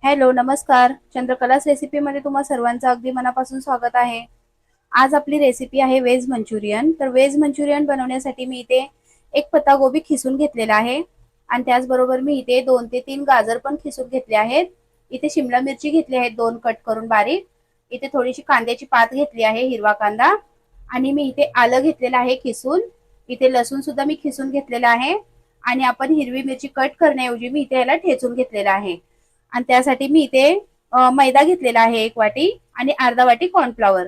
Hello, नमस्कार. चंद्रकलाच रेसिपीमध्ये तुम्हा सर्वांचं अगदी मनापासून स्वागत आहे. आज आपली रेसिपी आहे व्हेज मंचुरियन. तर व्हेज मंचुरियन बनवण्यासाठी मी इथे एक पत्तागोबी खिसून घेतलेला आहे आणि त्याचबरोबर मी इथे 2 ते 3 गाजर पण खिसून घेतले आहेत. इथे शिमला मिरची घेतली आहे 2 कट करून बारीक. इथे थोडीशी कांद्याची पात घेतली आहे, हिरवा कांदा, आणि मी इथे आलं घेतलेलं आहे खिसून. इथे लसूण सुद्धा मी खिसून घेतलेला आहे आणि आपण हिरवी मिरची कट करण्याऐवजी मी इथे याला ठेचून घेतलेला आहे. आणि त्यासाठी मी इथे मैदा घेतलेला आहे 1 वाटी आणि अर्धा वाटी कॉर्नफ्लॉवर.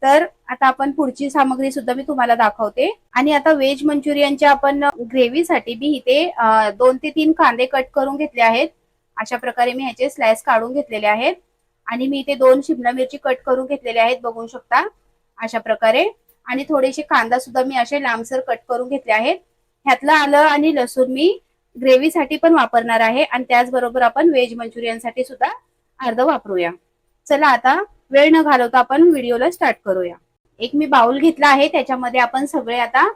तर आता आपण पुढची सामग्री सुद्धा मी तुम्हाला दाखवते. आणि आता व्हेज मंचुरियनच्या आपण ग्रेव्हीसाठी मी इथे 2 ते 3 कांदे कट करून घेतले आहेत. अशा प्रकारे मी ह्याचे स्लाइस काढून घेतलेले आहेत. आणि मी इथे 2 शिमला मिरची कट करून घेतलेले आहेत, बघू शकता अशा प्रकारे. आणि थोडेसे कांदा सुद्धा मी असे लांबसर कट करून घेतले आहेत. ह्यातलं आलं आणि लसूण मी ग्रेव्हीसाठी पण वापरणार आहे आणि त्याचबरोबर आपण व्हेज मंचुरियन साठी सुद्धा अर्ध वापरूया. चला आता वेळ न घालवता आपण व्हिडिओला स्टार्ट करूया. एक मी बाउल घेतला आहे, त्याच्यामध्ये आपण सगळे आता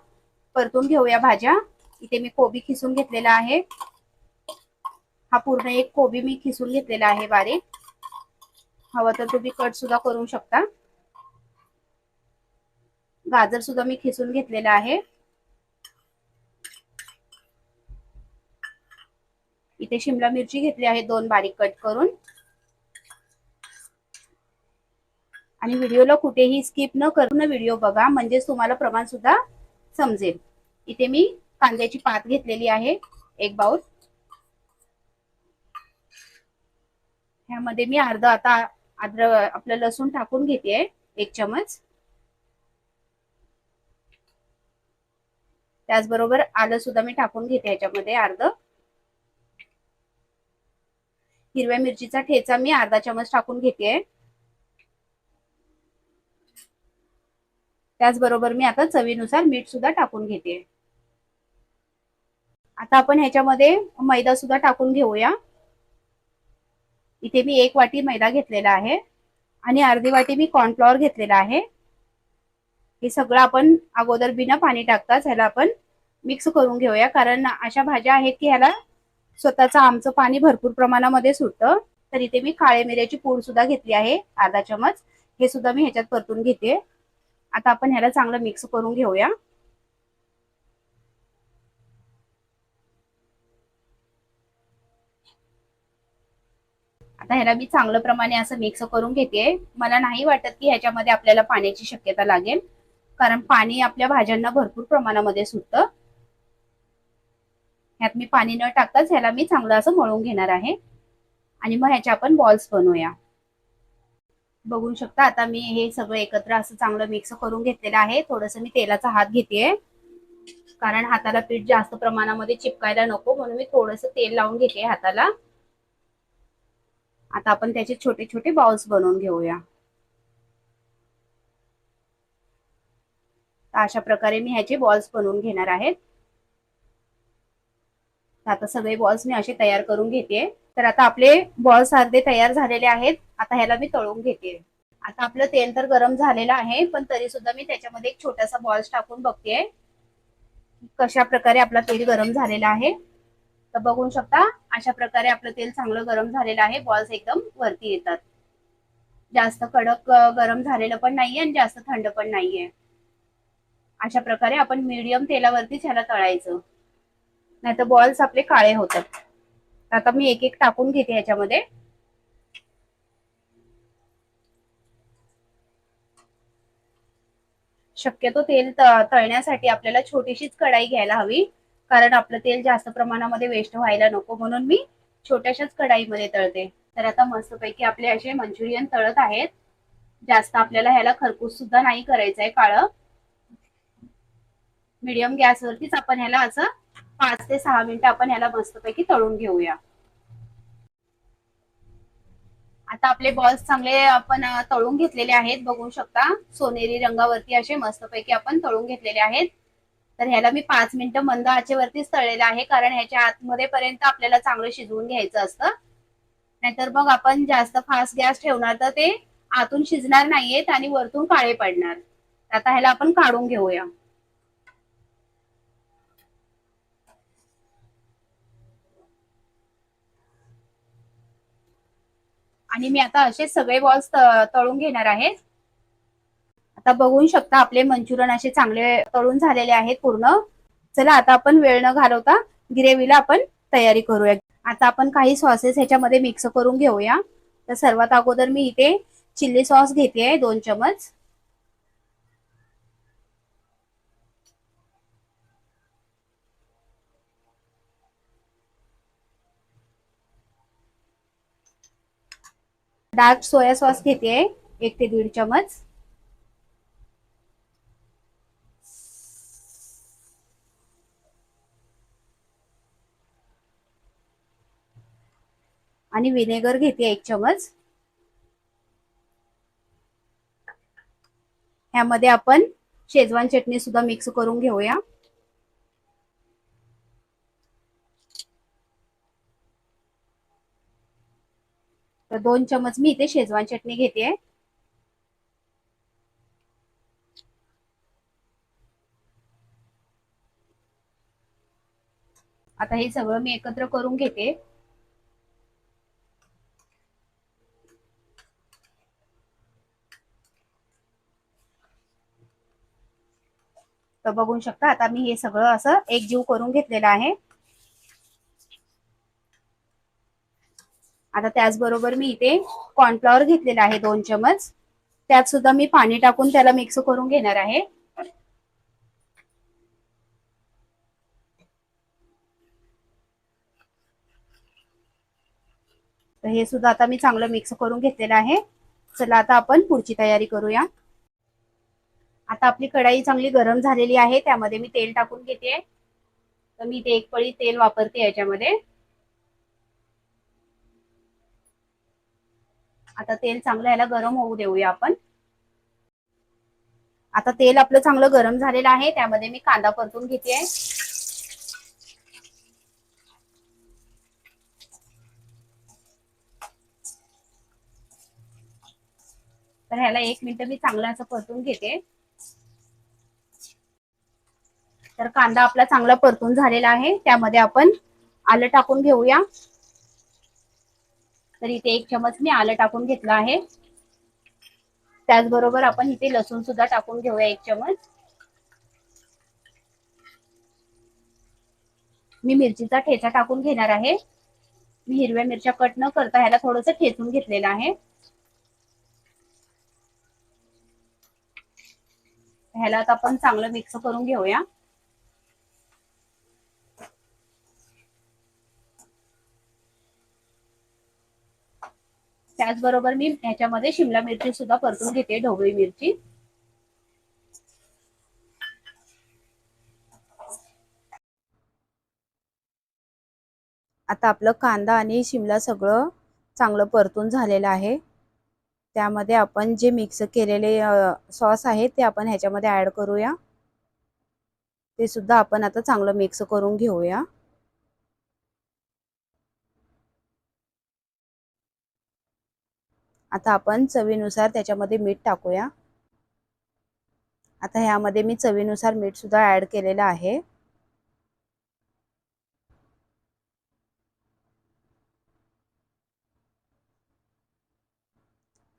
परतून घेऊया भाज्या. इथे मी कोबी खिसून घेतलेला आहे. हा पूर्ण एक कोबी मी खिसून घेतलेला आहे बारीक. हवं तर तुम्ही कट सुद्धा करू शकता. गाजर सुद्धा मी खिसून घेतलेला आहे. इथे शिमला मिरची घेतली आहे 2 बारीक कट करून. आणि व्हिडिओला कुठेही स्किप न करून व्हिडिओ बघा, म्हणजे तुम्हाला प्रमाण सुद्धा समजेल. इथे मी कांद्याची पात घेतलेली आहे 1 बाउल. ह्यामध्ये मी अर्ध आता आपलं लसूण टाकून घेते 1 चमच. त्याचबरोबर आलं सुद्धा मी टाकून घेते याच्यामध्ये अर्ध. हिरव्या मिरचीचा ठेचा मी अर्धा चमच टाकून घेते. त्याचबरोबर मी आता चवीनुसार मीठ सुद्धा टाकून घेते. आता आपण ह्याच्यामध्ये मैदा सुद्धा टाकून घेऊया. इथे मी 1 वाटी मैदा घेतलेला आहे आणि अर्धी वाटी मी कॉर्नफ्लॉवर घेतलेला आहे. हे सगळं आपण अगोदर बिना पाणी टाकताच ह्याला आपण मिक्स करून घेऊया, कारण अशा भाज्या आहेत की ह्याला स्वतःच आमचं पाणी भरपूर प्रमाणामध्ये सुटतं. तर इथे मी काळे मिऱ्याची पूड सुद्धा घेतली आहे अर्धा चमच. हे सुद्धा मी ह्याच्यात परतून घेते. आता आपण ह्याला चांगलं मिक्स करून घेऊया. आता ह्याला मी चांगलं प्रमाणे असं मिक्स करून घेते. मला नाही वाटत की ह्याच्यामध्ये आपल्याला पाण्याची शक्यता लागेल, कारण पाणी आपल्या भाज्यांना भरपूर प्रमाणामध्ये सुटतं. ह्यात मी पाणी न टाकताच ह्याला मी चांगलं असं मळून घेणार आहे आणि मग ह्याचे आपण बॉल्स बनवूया. बघू शकता आता मी हे सगळं एकत्र असं चांगलं मिक्स करून घेतलेलं आहे. थोडंसं मी तेलाचा हात घेतेय, कारण हाताला पीठ जास्त प्रमाणामध्ये चिपकायला नको, म्हणून मी थोडंसं तेल लावून घेते हाताला. आता आपण त्याचे छोटे छोटे बॉल्स बनवून घेऊया. अशा प्रकारे मी ह्याचे बॉल्स बनवून घेणार आहेत. आता सगळे बॉल्स मी असे तयार करून घेते. तर आता आपले बॉल्स अर्धे तयार झालेले आहेत. आता ह्याला मी तळून घेते. आता आपलं तेल तर गरम झालेलं आहे, पण तरी सुद्धा मी त्याच्यामध्ये एक छोटासा बॉल्स टाकून बघतेय कशा प्रकारे आपलं तेल गरम झालेलं आहे. तर बघू शकता अशा प्रकारे आपलं तेल चांगलं गरम झालेलं आहे. बॉल्स एकदम वरती येतात. जास्त कडक गरम झालेलं पण नाहीये आणि जास्त थंड पण नाहीये. अशा प्रकारे आपण मीडियम तेलावरतीच ह्याला तळायचं, नाहीतर बॉल्स आपले काळे होतात. आता मी एक एक टाकून घेते ह्याच्यामध्ये. शक्यतो तेल तळण्यासाठी आपल्याला छोटीशीच कढाई घ्यायला हवी, कारण आपलं तेल जास्त प्रमाणामध्ये वेस्ट व्हायला नको, म्हणून मी छोट्याशाच कढाईमध्ये तळते. तर आता मस्तपैकी आपले असे मंचुरियन तळत आहेत. जास्त आपल्याला ह्याला खरपूस सुद्धा नाही करायचंय काळं. मीडियम गॅसवरतीच आपण ह्याला असं 5 ते 6 मिनिटं आपण ह्याला मस्तपैकी तळून घेऊया. आता आपले बॉल्स चांगले आपण तळून घेतलेले आहेत. बघू शकता सोनेरी रंगावरती असे मस्तपैकी आपण तळून घेतलेले आहेत. तर ह्याला मी 5 मिनिटं मंद आचेवरतीच तळलेलं आहे, कारण ह्याच्या आतमध्ये पर्यंत आपल्याला चांगलं शिजवून घ्यायचं असतं. नाहीतर मग आपण जास्त फास्ट गॅस ठेवणार तर ते आतून शिजणार नाहीयेत आणि वरतून काळे पडणार. आता ह्याला आपण काढून घेऊया. आणि मी आता असे सगळे बॉल्स तळून घेणार आहे. आता बघू शकता आपले मंचुरियन असे चांगले तळून झालेले आहेत पूर्ण. चला आता आपण वेळ न घालवता ग्रेव्हीला आपण तयारी करूया. आता आपण काही सॉसेस ह्याच्यामध्ये मिक्स करून घेऊया. तर सर्वात अगोदर मी इथे चिल्ली सॉस घेते 2 चमच. डार्क सोया सॉस घेते 1 ते 1.5 चमच. आणि विनेगर घेते 1 चमच. ह्यामध्ये आपण शेजवान चटणी सुद्धा मिक्स करून घेऊया. तर 2 चमच मी इथे शेजवान चटणी घेते. आता हे सगळं मी एकत्र करून घेते. तर बघू शकता आता मी हे सगळं असं एकजीव करून घेतलेलं आहे. आता त्याचबरोबर मी इथे कॉर्नफ्लॉवर घेतलेला आहे 2 चमच. त्यात सुद्धा मी पाणी टाकून त्याला मिक्स करून घेणार आहे. तर हे सुद्धा आता मी चांगलं मिक्स करून घेतलेलं आहे. चला आता आपण पुढची तयारी करूया. आता आपली कढाई चांगली गरम झालेली आहे. त्यामध्ये मी तेल टाकून घेते. तर मी इथे 1 पळी तेल वापरते याच्यामध्ये. आता तेल चांगलं ह्याला गरम होऊ देऊया आपण. आता तेल आपलं चांगलं गरम झालेलं आहे. त्यामध्ये मी कांदा परतून घेते. तर ह्याला 1 मिनिट मी चांगलं असं परतून घेते. तर कांदा आपला चांगला परतून झालेला आहे. त्यामध्ये आपण आलं टाकून घेऊया. तर इथे 1 चमच मी आलं टाकून घेतलं आहे. त्याचबरोबर आपण इथे लसूण सुद्धा टाकून घेऊया 1 चमच. मी मिरचीचा ठेचा टाकून घेणार आहे. मी हिरव्या मिरच्या कट न करता ह्याला थोडंसं ठेचून घेतलेलं आहे. ह्याला आता आपण चांगलं मिक्स करून घेऊया. त्याचबरोबर मी ह्याच्यामध्ये शिमला मिरची सुद्धा परतून घेते, ढोबळी मिरची. आता आपलं कांदा आणि शिमला सगळं चांगलं परतून झालेलं आहे. त्यामध्ये आपण जे मिक्स केलेले सॉस आहे ते आपण ह्याच्यामध्ये ऍड करूया. ते सुद्धा आपण आता चांगलं मिक्स करून घेऊया. आता आपण चवीनुसार त्याच्यामध्ये मीठ टाकूया. आता ह्यामध्ये मी चवीनुसार मीठ सुद्धा ऍड केलेलं आहे.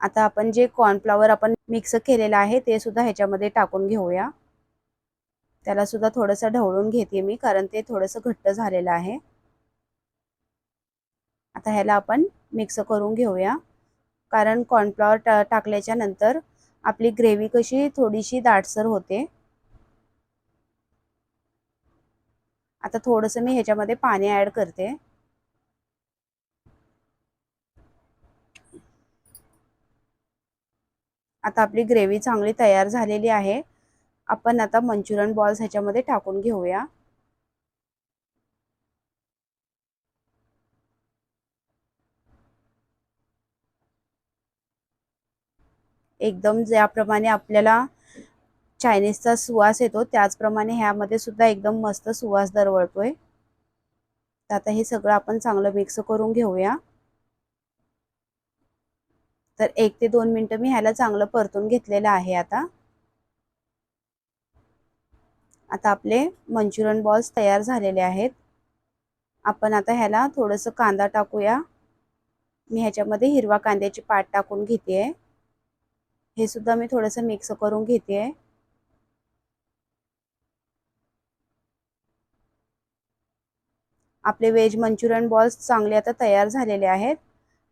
आता आपण जे कॉर्नफ्लॉवर आपण मिक्स केलेलं आहे ते सुद्धा ह्याच्यामध्ये टाकून घेऊया. त्याला सुद्धा थोडंसं ढवळून घेते मी, कारण ते थोडंसं घट्ट झालेलं आहे. आता ह्याला आपण मिक्स करून घेऊया, कारण कॉर्नफ्लॉवर टाकल्याच्या नंतर आपली ग्रेव्ही कशी थोडीशी दाटसर होते. आता थोडंसं मी ह्याच्यामध्ये पाणी ऍड करते. आता आपली ग्रेव्ही चांगली तयार झालेली आहे. आपण आता मंचुरियन बॉल्स ह्याच्यामध्ये टाकून घेऊया. एकदम ज्याप्रमाणे आपल्याला चायनीजचा सुवास येतो त्याचप्रमाणे ह्यामध्ये सुद्धा एकदम मस्त सुवास दरवळतोय. तर आता हे सगळं आपण चांगलं मिक्स करून घेऊया. तर 1 ते 2 मिनिटं मी ह्याला चांगलं परतून घेतलेलं आहे. आता आपले मंचुरियन बॉल्स तयार झालेले आहेत. आपण आता ह्याला थोडंसं कांदा टाकूया. मी ह्याच्यामध्ये हिरवा कांद्याची पात टाकून घेते. हे सुद्धा मी थोडंसं मिक्स करून घेते. आपले व्हेज मंचुरियन बॉल्स चांगले आता तयार झालेले आहेत.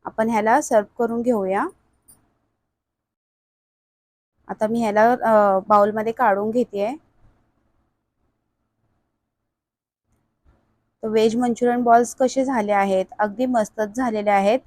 आपण ह्याला सर्व करून घेऊया. आता मी ह्याला बाउलमध्ये काढून घेते. तर व्हेज मंचुरियन बॉल्स कसे झाले आहेत, अगदी मस्तच झालेले आहेत.